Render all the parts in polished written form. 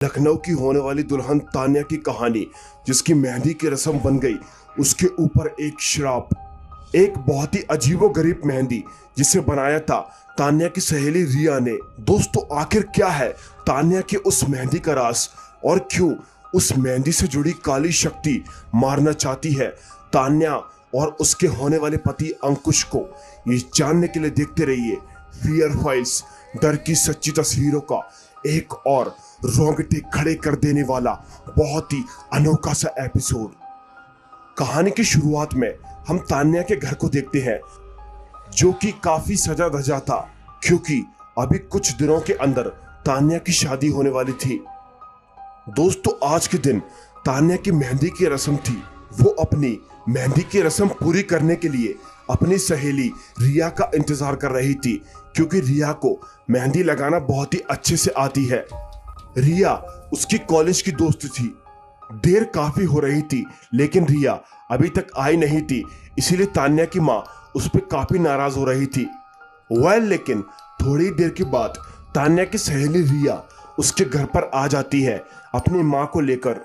लखनऊ की होने वाली दुल्हन तान्या की कहानी, जिसकी मेहंदी की रस्म बन गई उसके ऊपर एक श्राप। एक बहुत ही अजीबोगरीब मेहंदी जिसे बनाया था तान्या की सहेली रिया ने। दोस्तों, आखिर क्या है तान्या की उस मेहंदी का राज और क्यों उस मेहंदी से जुड़ी काली शक्ति मारना चाहती है तान्या और उसके होने वाले पति अंकुश को? ये जानने के लिए देखते रहिए फियर फाइल्स, डर की सच्ची तस्वीरों का एक और रोंगटे खड़े कर देने वाला बहुत ही अनोखा सा एपिसोड। कहानी की शुरुआत में हम तान्या के घर को देखते हैं, जो कि काफी सजा धजा था क्योंकि अभी कुछ दिनों के अंदर तान्या की शादी होने वाली थी। दोस्तों, आज के दिन तान्या की मेहंदी की रस्म थी। वो अपनी मेहंदी की रस्म पूरी करने के लिए अपनी सहेली रिया का इंतजार कर रही थी, क्योंकि रिया को मेहंदी लगाना बहुत ही अच्छे से आती है। रिया उसकी कॉलेज की दोस्त थी। देर काफी हो रही थी, लेकिन रिया अभी तक आई नहीं थी, इसीलिए तान्या की माँ उस पर काफी नाराज हो रही थी। लेकिन थोड़ी देर के बाद तान्या की सहेली रिया उसके घर पर आ जाती है अपनी माँ को लेकर।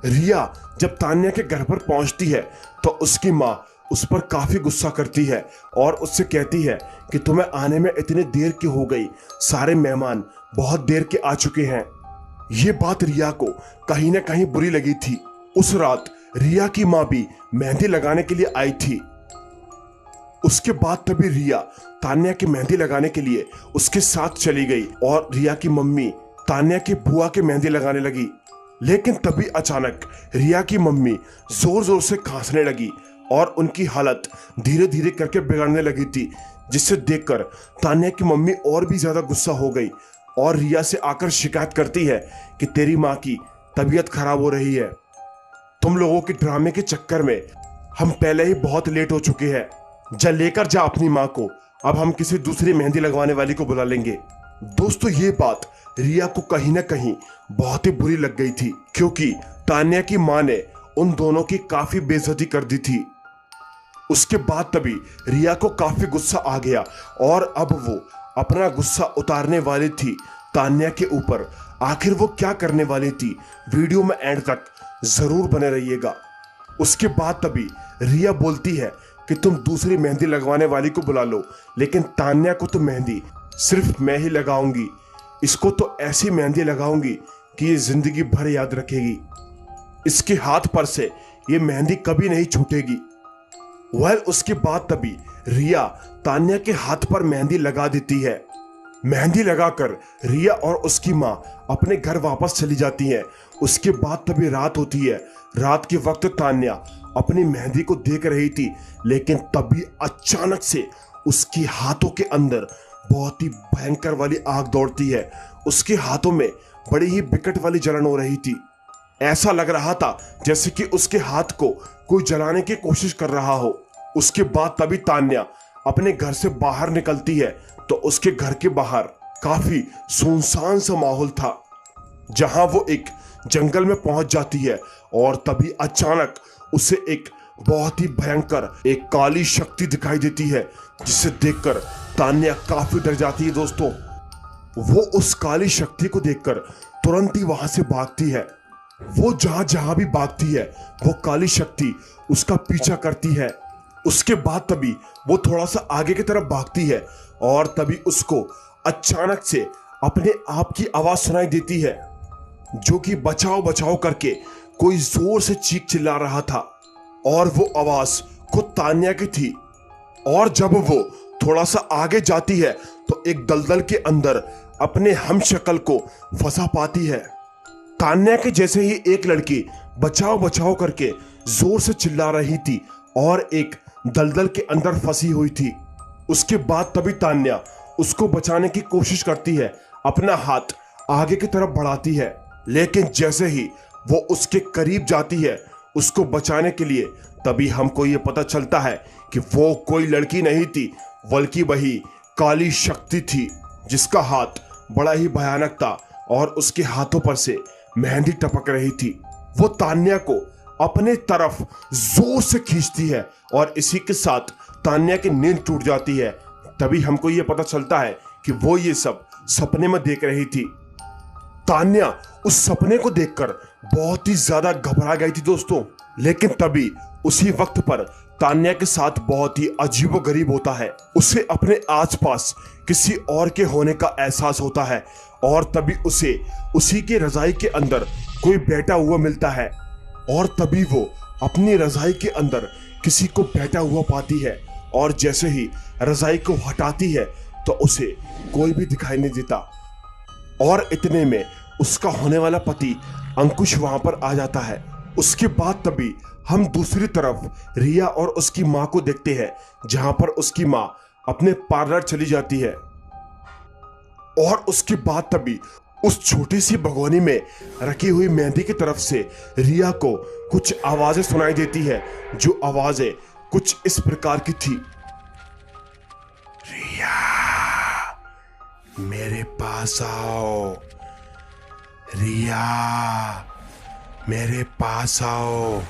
रिया जब तान्या के घर पर पहुंचती है तो उसकी माँ उस पर काफी गुस्सा करती है और उससे कहती है कि तुम्हें आने में इतनी देर क्यों हो गई, सारे मेहमान बहुत देर के आ चुके हैं। ये बात रिया को कहीं ना कहीं बुरी लगी थी। उस रात रिया की माँ भी मेहंदी लगाने के लिए आई थी। उसके बाद तभी रिया तान्या की मेहंदी लगाने के लिए उसके साथ चली गई और रिया की मम्मी तान्या की बुआ की मेहंदी लगाने लगी। लेकिन तभी अचानक रिया की मम्मी जोर जोर से खांसने लगी और उनकी हालत धीरे धीरे करके बिगड़ने लगी थी, जिससे देखकर तान्या की मम्मी और भी ज्यादा गुस्सा हो गई और रिया से आकर शिकायत करती है कि तेरी माँ की तबीयत खराब हो रही है। तुम लोगों के ड्रामे के चक्कर में हम पहले ही बहुत लेट हो चुके हैं। जा लेकर जा अपनी माँ को, अब हम किसी दूसरी मेहंदी लगवाने वाली को बुला लेंगे। दोस्तों, ये बात रिया को कहीं ना कहीं बहुत ही बुरी लग गई थी, क्योंकि तान्या की माँ ने उन दोनों की काफी बेइज्जती कर दी थी। उसके बाद तभी रिया को काफी गुस्सा आ गया और अब वो अपना गुस्सा उतारने वाली थी तान्या के ऊपर। आखिर वो क्या करने वाली थी, वीडियो में एंड तक जरूर बने रहिएगा। उसके बाद तभी रिया बोलती है कि तुम दूसरी मेहंदी लगवाने वाली को बुला लो, लेकिन तान्या को तो मेहंदी सिर्फ मैं ही लगाऊंगी। इसको तो ऐसी मेहंदी लगाऊंगी कि ये जिंदगी भर याद रखेगी। इसके हाथ पर से ये मेहंदी कभी नहीं छूटेगी। उसके बाद तभी रिया तान्या के हाथ पर मेहंदी लगा देती है। मेहंदी लगाकर रिया और उसकी माँ अपने घर वापस चली जाती है। उसके बाद तभी रात होती है। रात के वक्त तान्या अपनी मेहंदी को देख रही थी, लेकिन तभी अचानक से उसके हाथों के अंदर बहुत ही भयंकर वाली आग दौड़ती है। उसके हाथों में बड़ी ही विकट वाली जलन हो रही थी। ऐसा लग रहा था जैसे कि उसके हाथ को कोई जलाने की कोशिश कर रहा हो। उसके बाद तभी तान्या अपने घर से बाहर निकलती है तो उसके घर के बाहर काफी सुनसान सा माहौल था, जहां वो एक जंगल में पहुंच जाती है और तभी अचानक उसे एक बहुत ही भयंकर एक काली शक्ति दिखाई देती है, जिसे देखकर तान्या काफी डर जाती है। दोस्तों, वो उस काली शक्ति को देखकर तुरंत ही वहां से भागती है। वो जहां जहां भी भागती है वो काली शक्ति उसका पीछा करती है। उसके बाद तभी वो थोड़ा सा आगे की तरफ भागती है और तभी उसको अचानक से अपने आप की आवाज सुनाई देती है, जो कि बचाओ बचाओ करके कोई जोर से चीख चिल्ला रहा था। और वो आवाज खुद तान्या की थी। और जब वो थोड़ा सा आगे जाती है तो एक दलदल के अंदर अपने हमशक्ल को फंसा पाती है। तान्या के जैसे ही एक लड़की बचाओ बचाओ करके जोर से चिल्ला रही थी और एक दलदल के अंदर फंसी हुई थी। उसके बाद तभी तान्या उसको बचाने की कोशिश करती है, अपना हाथ आगे की तरफ बढ़ाती है, लेकिन जैसे ही वो उसके करीब जाती है उसको बचाने के लिए, तभी हमको ये पता चलता है कि वो कोई लड़की नहीं थी, बल्कि वही काली शक्ति थी, जिसका हाथ बड़ा ही भयानक था और उसके हाथों पर से मेहंदी टपक रही थी। वो तान्या को अपने तरफ जोर से खींचती है और इसी के साथ तान्या की नींद टूट जाती है। तभी हमको ये पता चलता है कि वो ये सब सपने में देख रही थी। तान्या उस सपने को देखकर बहुत ही ज्यादा घबरा गई थी दोस्तों। लेकिन तभी उसी वक्त पर तान्या के साथ बहुत ही अजीबोगरीब होता है। उसे अपने आसपास किसी और के होने का एहसास होता है और तभी उसे उसी के रजाई के अंदर कोई बैठा हुआ मिलता है और तभी वो अपनी रजाई के अंदर किसी को बैठा हुआ पाती है और जैसे ही रजाई को हटाती है तो उसे कोई भी दिखाई नहीं देता और इतने में उसका होने वाला पति अंकुश वहां पर आ जाता है। उसके बाद तभी हम दूसरी तरफ रिया और उसकी माँ को देखते हैं, जहां पर उसकी माँ अपने पार्लर चली जाती है और उसके बाद तभी उस छोटी सी भगोनी में रखी हुई मेहंदी की तरफ से रिया को कुछ आवाजें सुनाई देती है, जो आवाजें कुछ इस प्रकार की थी। रिया, मेरे पास आओ। रिया, मेरे पास आओ।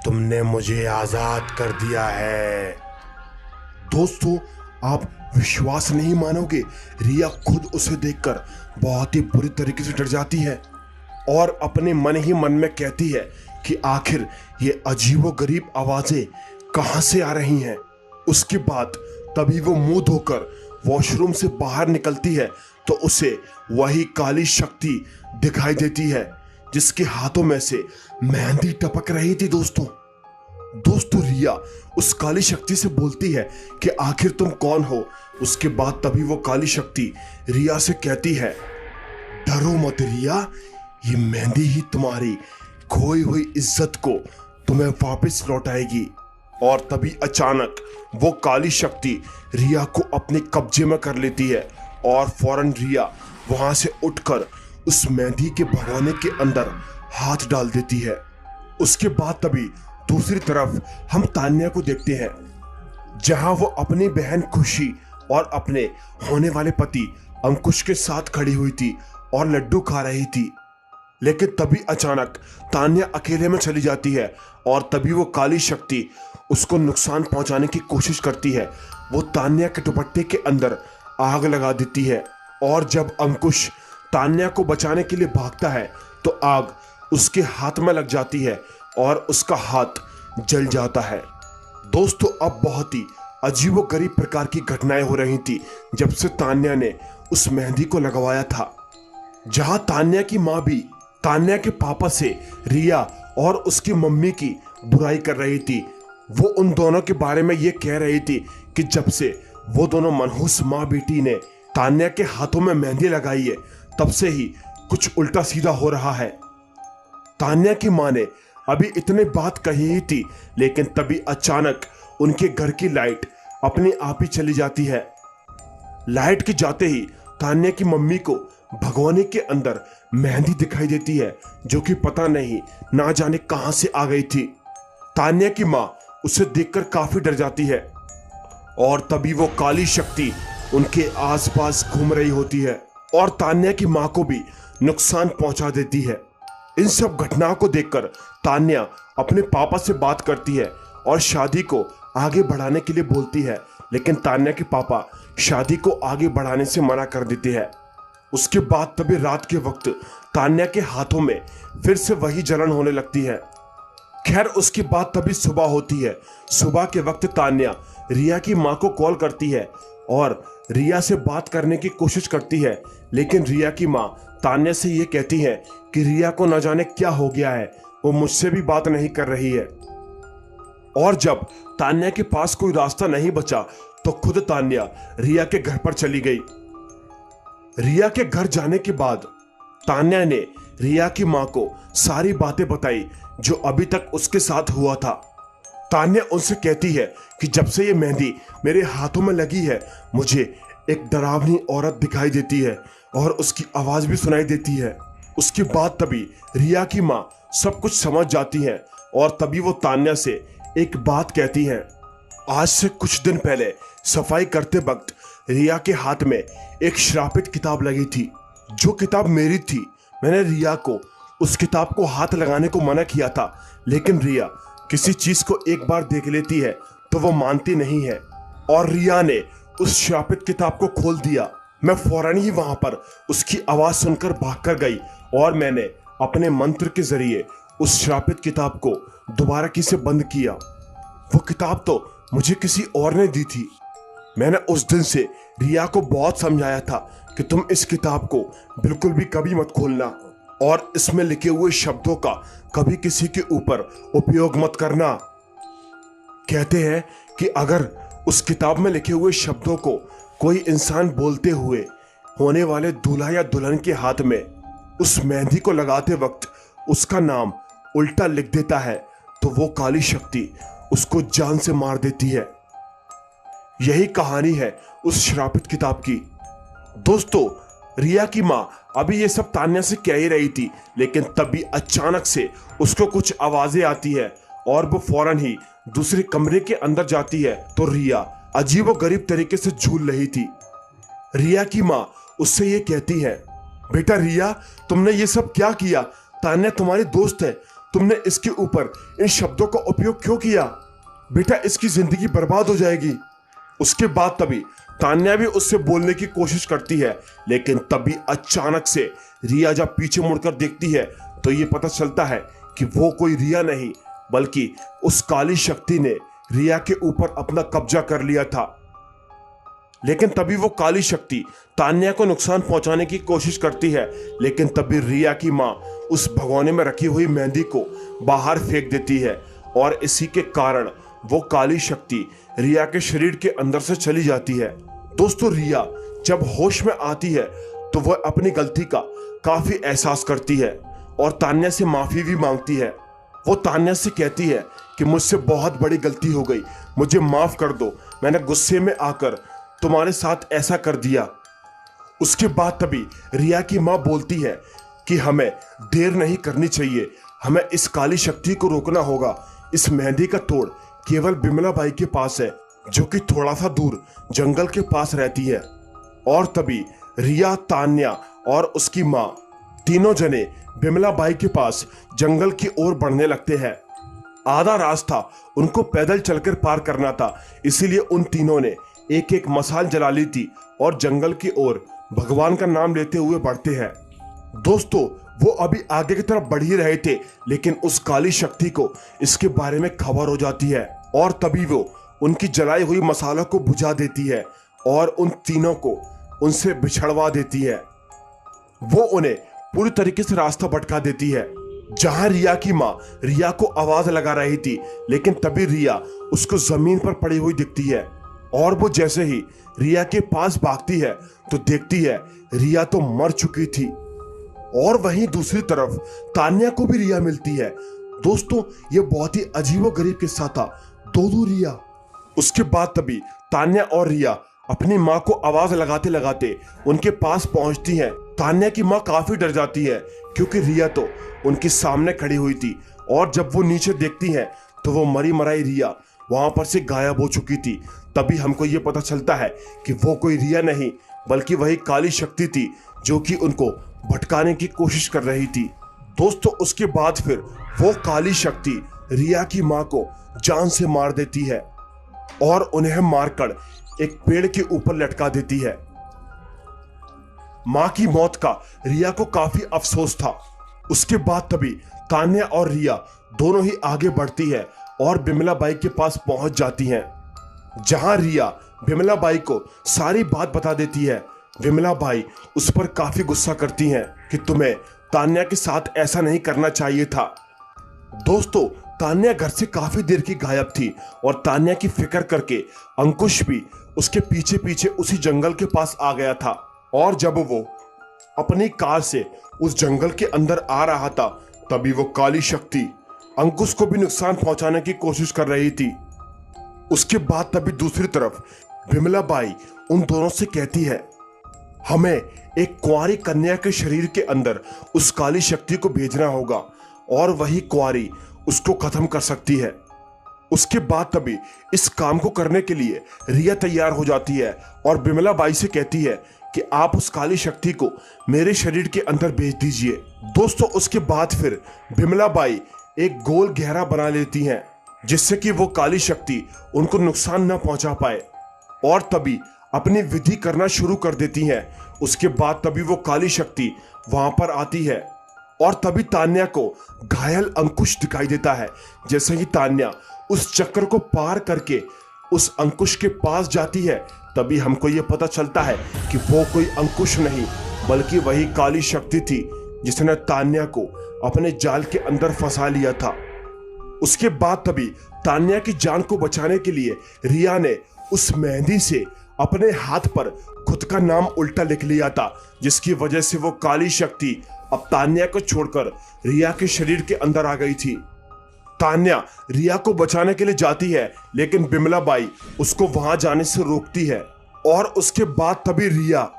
तुमने मुझे आजाद कर दिया है। दोस्तों, आप विश्वास नहीं मानोगे, रिया खुद उसे देखकर बहुत ही बुरी तरीके से डर जाती है और अपने मन ही मन में कहती है कि आखिर ये अजीबोगरीब आवाजें कहां से आ रही हैं। उसके बाद तभी वो मुंह धोकर वॉशरूम से बाहर निकलती है तो उसे वही काली शक्ति दिखाई देती है, जिसके हाथों में से मेहंदी टपक रही थी। दोस्तों रिया उस काली शक्ति से बोलती है कि आखिर तुम कौन हो। उसके बाद तभी वो काली शक्ति रिया से कहती है, डरो मत रिया, ये मेहंदी ही तुम्हारी खोई हुई इज्जत को तुम्हें वापस लौटाएगी। और तभी अचानक वो काली शक्ति रिया को अपने कब्जे में कर लेती है और फौरन रिया वहां से उठकर उस मेहंदी के भगोने के अंदर हाथ डाल देती है। उसके बाद तभी दूसरी तरफ हम तान्या को देखते हैं, जहां वो अपनी बहन खुशी और अपने होने वाले पति अंकुश के साथ खड़ी हुई थी और लड्डू खा रही थी। लेकिन तभी अचानक तान्या अकेले में चली जाती है और तभी वो काली शक्ति उसको नुकसान पहुंचाने की कोशिश करती है। वो तान्या के दुपट्टे के अंदर आग लगा देती है और जब अंकुश तान्या को बचाने के लिए भागता है तो आग उसके हाथ में लग जाती है और उसका हाथ जल जाता है। दोस्तों, अब बहुत ही अजीबोगरीब प्रकार की घटनाएं हो रही थी जब से तान्या ने उस मेहंदी को लगवाया था। जहां तान्या की माँ भी तान्या के पापा से रिया और उसकी मम्मी की बुराई कर रही थी। वो उन दोनों के बारे में ये कह रही थी कि जब से वो दोनों मनहूस माँ बेटी ने तान्या के हाथों में मेहंदी लगाई है तब से ही कुछ उल्टा सीधा हो रहा है। तान्या की माँ ने अभी इतने बात कही ही थी, लेकिन तभी अचानक उनके घर की लाइट अपने आप ही चली जाती है। लाइट के जाते ही तान्या की मम्मी को भगोने के अंदर मेहंदी दिखाई देती है, जो कि पता नहीं ना जाने कहां से आ गई थी। तान्या की माँ उसे देखकर काफी डर जाती है और तभी वो काली शक्ति उनके आसपास घूम रही होती है और तान्या की माँ को भी नुकसान पहुंचा देती है। इन सब घटनाओं को देखकर तान्या अपने पापा से बात करती है और शादी को आगे बढ़ाने के लिए बोलती है, लेकिन तान्या के पापा शादी को आगे बढ़ाने से मना कर देते हैं। उसके बाद तभी रात के वक्त तान्या के हाथों में फिर से वही जलन होने लगती है। खैर, उसके बाद तभी सुबह होती है। सुबह के वक्त तान्या रिया की माँ को कॉल करती है और रिया से बात करने की कोशिश करती है, लेकिन रिया की माँ तान्या से ये कहती है कि रिया को न जाने क्या हो गया है, वो मुझसे भी बात नहीं कर रही है। और जब तान्या के पास कोई रास्ता नहीं बचा तो खुद तान्या रिया के घर पर चली गई। रिया के घर जाने के बाद तान्या ने रिया की माँ को सारी बातें बताई जो अभी तक उसके साथ हुआ था। तान्या उनसे कहती है कि जब से ये मेहंदी मेरे हाथों में लगी है मुझे एक डरावनी औरत दिखाई देती है और उसकी आवाज भी सुनाई देती है। उसके बाद तभी रिया की माँ सब कुछ समझ जाती है और तभी वो तान्या से एक बात कहती है। आज से कुछ दिन पहले सफाई करते वक्त रिया के हाथ में एक श्रापित किताब लगी थी, जो किताब मेरी थी। मैंने रिया को उस किताब को हाथ लगाने को मना किया था, लेकिन रिया किसी चीज को एक बार देख लेती है तो वो मानती नहीं है और रिया ने उस श्रापित किताब को खोल दिया। मैं फौरन ही वहां पर उसकी आवाज सुनकर भागकर गई और मैंने अपने मंत्र के जरिए उस श्रापित किताब को दोबारा किसे बंद किया। वो किताब तो मुझे किसी और ने दी थी। मैंने उस दिन से रिया को बहुत समझाया था कि तुम इस किताब को बिल्कुल भी कभी मत खोलना और इसमें लिखे हुए शब्दों का कभी किसी के ऊपर उपयोग मत करना। कहते हैं कि अगर उस किताब में लिखे हुए शब्दों को कोई इंसान बोलते हुए होने वाले दूल्हा या दुल्हन के हाथ में उस मेहंदी को लगाते वक्त उसका नाम उल्टा लिख देता है तो वो काली शक्ति उसको जान से मार देती है। यही कहानी है उस श्रापित किताब की। दोस्तों, रिया की माँ अभी ये सब तान्या से कह ही रही थी, लेकिन तभी अचानक से उसको कुछ आवाजें आती है और वो फौरन ही दूसरे कमरे के अंदर जाती है तो रिया अजीबोगरीब तरीके से झूल रही थी। रिया की माँ उससे ये कहती है, बेटा रिया, तुमने ये सब क्या किया? तान्या तुम्हारी दोस्त है, तुमने इसके ऊपर इन शब्दों का उपयोग क्यों किया? बेटा, इसकी जिंदगी बर्बाद हो जाएगी। उसके बाद तभी तान्या भी उससे बोलने की कोशिश करती है, लेकिन तभी अचानक से रिया जब पीछे मुड़कर देखती है तो ये पता चलता है कि वो कोई रिया नहीं बल्कि उस काली शक्ति ने रिया के ऊपर अपना कब्जा कर लिया था। लेकिन तभी वो काली शक्ति तान्या को नुकसान पहुंचाने की कोशिश करती है, लेकिन तभी रिया की माँ उस भगोने में रखी हुई मेहंदी को बाहर फेंक देती है और इसी के कारण वो काली शक्ति रिया के शरीर के अंदर से चली जाती है। दोस्तों, रिया जब होश में आती है तो वह अपनी गलती का काफी एहसास करती है और तान्या से माफी भी मांगती है। वो तान्या से कहती है कि मुझसे बहुत बड़ी गलती हो गई, मुझे माफ कर दो, मैंने गुस्से में आकर तुम्हारे साथ ऐसा कर दिया। उसके बाद तभी रिया की माँ बोलती है कि हमें देर नहीं करनी चाहिए, हमें इस काली शक्ति को रोकना होगा। इस मेहंदी का तोड़ केवल बिमला बाई के पास है, जो कि थोड़ा सा दूर जंगल के पास रहती है। और तभी रिया, तान्या और उसकी माँ तीनों जने बिमला बाई के पास जंगल की ओर बढ़ने लगते हैं। आधा रास्ता उनको पैदल चलकर पार करना था, इसीलिए उन तीनों ने एक एक मसाल जला ली थी और जंगल की ओर भगवान का नाम लेते हुए बढ़ते हैं। दोस्तों, वो अभी आगे की तरफ बढ़ ही रहे थे, लेकिन उस काली शक्ति को इसके बारे में खबर हो जाती है और तभी वो उनकी जलाई हुई मसालों को बुझा देती है और उन तीनों को उनसे बिछड़वा देती है। वो उन्हें पूरी तरीके से रास्ता भटका देती है। जहां रिया की माँ रिया को आवाज लगा रही थी, लेकिन तभी रिया उसको जमीन पर पड़ी हुई दिखती है और वो जैसे ही रिया के पास भागती है तो देखती है रिया तो मर चुकी थी। और वहीं दूसरी तरफ तान्या को भी रिया मिलती है। दोस्तों, ये बहुत ही अजीबोगरीब किस्सा था, दो रिया। उसके बाद तभी तान्या और रिया अपनी माँ को आवाज लगाते लगाते उनके पास पहुंचती हैं। तान्या की माँ काफी डर जाती है क्योंकि रिया तो उनके सामने खड़ी हुई थी और जब वो नीचे देखती हैं तो वो मरी मराई रिया वहां पर से गायब हो चुकी थी। तभी हमको ये पता चलता है कि वो कोई रिया नहीं बल्कि वही काली शक्ति थी जो कि उनको भटकाने की कोशिश कर रही थी। दोस्तों, उसके बाद फिर वो काली शक्ति रिया की माँ को जान से मार देती है और उन्हें मारकर एक पेड़ के ऊपर लटका देती है। माँ की मौत का रिया को काफी अफसोस था। उसके बाद तभी तान्या और रिया दोनों ही आगे बढ़ती है और बिमला बाई के पास पहुंच जाती हैं, जहां रिया बिमला बाई को सारी बात बता देती है। बिमला बाई उस पर काफी गुस्सा करती हैं कि तुम्हें तान्या के साथ ऐसा नहीं करना चाहिए था। दोस्तों, तान्या घर से काफी देर की गायब थी और तान्या की फिक्र करके अंकुश भी उसके पीछे पीछे उसी जंगल के पास आ गया था। और जब वो अपनी कार से उस जंगल के अंदर आ रहा था तभी वो काली शक्ति अंकुश को भी नुकसान पहुंचाने की कोशिश कर रही थी। उसके बाद तभी दूसरी तरफ बिमला बाई उन दोनों से कहती है, हमें एक कुंवारी कन्या के शरीर के अंदर उस काली शक्ति को भेजना होगा और वही कुंवारी उसको खत्म कर सकती है। उसके बाद तभी इस काम को करने के लिए रिया तैयार हो जाती है और बिमला बाई से कहती है कि आप उस काली शक्ति को मेरे शरीर के अंदर भेज दीजिए। दोस्तों, उसके बाद फिर बिमला बाई एक गोल घेरा बना लेती हैं जिससे कि वो काली शक्ति उनको नुकसान न पहुंचा पाए। और तभी अपनी विधि करना शुरू कर देती हैं। उसके बाद तभी वो काली शक्ति वहां पर आती है और तभी तान्या को घायल अंकुश दिखाई देता है। जैसे ही तान्या उस चक्र को पार करके उस अंकुश के पास जाती है, तभी हमको ये पता चलता है कि वो कोई अंकुश नहीं बल्कि वही काली शक्ति थी जिसने तान्या को अपने जाल के अंदर फंसा लिया था। उसके बाद तभी तान्या की जान को बचाने के लिए रिया ने उस मेहंदी से अपने हाथ पर खुद का नाम उल्टा लिख लिया था, जिसकी वजह से वो काली शक्ति अब तान्या को छोड़कर रिया के शरीर के अंदर आ गई थी। तान्या रिया को बचाने के लिए जाती है, लेकिन बिमला बाई उसको वहां जाने से रोकती है और उसके बाद तभी रिया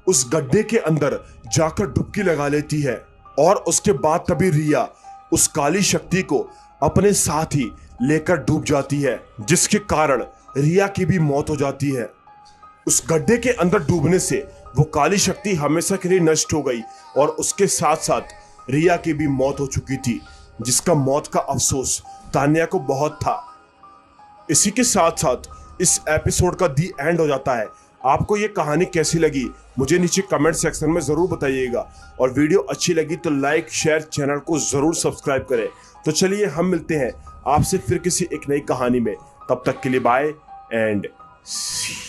उस गड्ढे के अंदर जाकर डुबकी लगा लेती है और उसके बाद तभी रिया उस काली शक्ति को अपने साथ ही लेकर डूब जाती है, जिसके कारण रिया की भी मौत हो जाती है। उस गड्ढे के अंदर डूबने से वो काली शक्ति हमेशा के लिए नष्ट हो गई और उसके साथ साथ रिया की भी मौत हो चुकी थी, जिसका मौत का अफसोस तान्या को बहुत था। इसी के साथ साथ इस एपिसोड का दी एंड हो जाता है। आपको ये कहानी कैसी लगी मुझे नीचे कमेंट सेक्शन में जरूर बताइएगा और वीडियो अच्छी लगी तो लाइक शेयर चैनल को जरूर सब्सक्राइब करें। तो चलिए हम मिलते हैं आपसे फिर किसी एक नई कहानी में। तब तक के लिए बाय एंड सी।